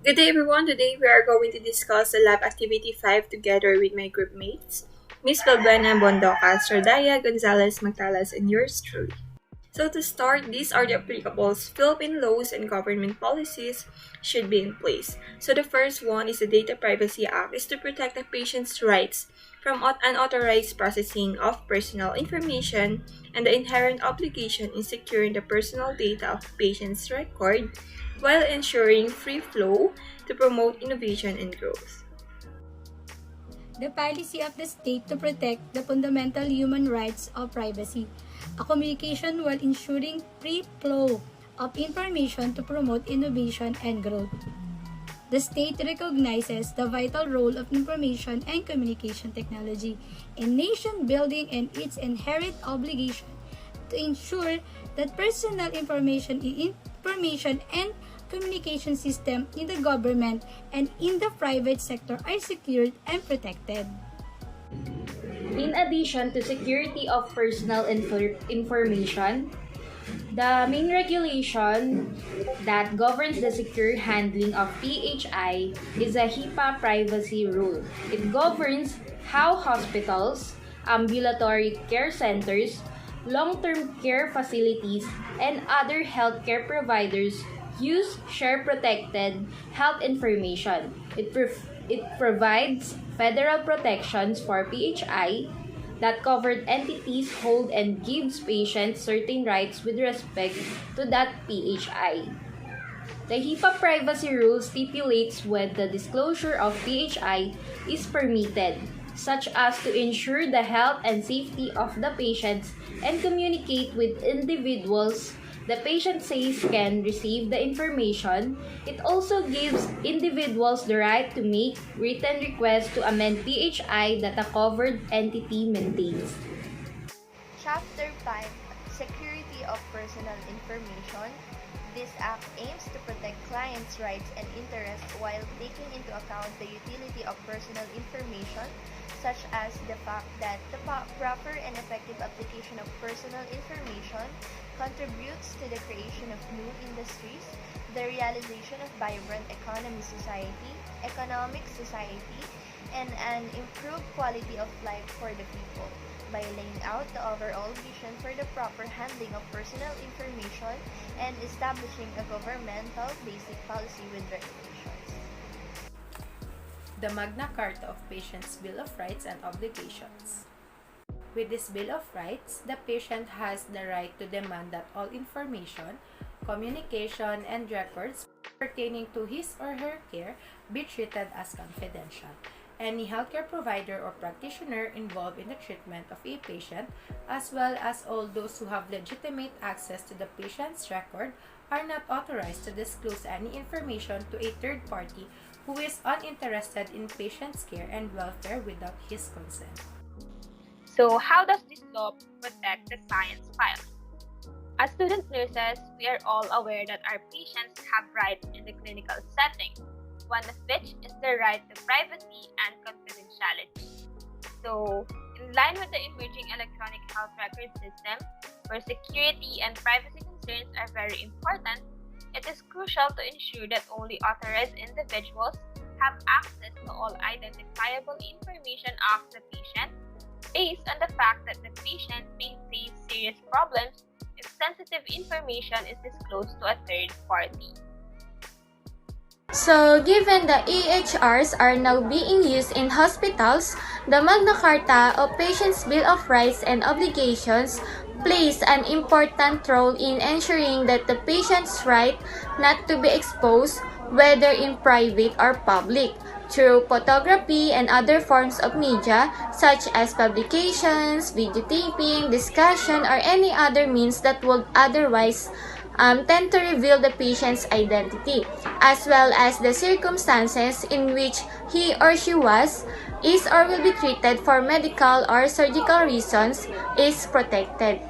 Good day everyone, today we are going to discuss the lab activity 5 together with my group mates, Miss Balbana Bondoca, Sordaya Gonzalez Magtalas, and yours truly. So to start, these are the applicables. Philippine laws and government policies should be in place. So the first one is the Data Privacy Act is to protect the patient's rights from unauthorized processing of personal information and the inherent obligation in securing the personal data of patient's record while ensuring free flow to promote innovation and growth. The policy of the state to protect the fundamental human rights of privacy, a communication while ensuring free flow of information to promote innovation and growth. The state recognizes the vital role of information and communication technology in nation building and its inherent obligation to ensure that personal information and communication system in the government and in the private sector are secured and protected. In addition to security of personal information, the main regulation that governs the secure handling of PHI is a HIPAA privacy rule. It governs how hospitals, ambulatory care centers, long-term care facilities, and other healthcare providers share protected health information. It provides federal protections for PHI that covered entities hold and gives patients certain rights with respect to that PHI. The HIPAA privacy rule stipulates when the disclosure of PHI is permitted, such as to ensure the health and safety of the patients and communicate with individuals the patient says can receive the information. It also gives individuals the right to make written requests to amend PHI that a covered entity maintains. Chapter 5, Security of Personal Information. This act aims to protect clients' rights and interests while taking into account the utility of personal information, such as the fact that the proper and effective application of personal information contributes to the creation of new industries, the realization of vibrant economic society, and an improved quality of life for the people, by laying out the overall vision for the proper handling of personal information and establishing a governmental basic policy with regulations. The Magna Carta of Patients' Bill of Rights and Obligations. With this Bill of Rights, the patient has the right to demand that all information, communication, and records pertaining to his or her care be treated as confidential. Any healthcare provider or practitioner involved in the treatment of a patient, as well as all those who have legitimate access to the patient's record, are not authorized to disclose any information to a third party who is uninterested in patient's care and welfare without his consent. So how does this law protect the client's file? As student nurses, we are all aware that our patients have rights in the clinical setting, one of which is the right to privacy and confidentiality. So, in line with the emerging electronic health record system, where security and privacy concerns are very important, it is crucial to ensure that only authorized individuals have access to all identifiable information of the patient, based on the fact that the patient may face serious problems if sensitive information is disclosed to a third party. So, given the EHRs are now being used in hospitals, the Magna Carta of Patients' Bill of Rights and Obligations plays an important role in ensuring that the patient's right not to be exposed, whether in private or public, through photography and other forms of media such as publications, videotaping, discussion, or any other means that would otherwise tend to reveal the patient's identity, as well as the circumstances in which he or she is or will be treated for medical or surgical reasons, is protected.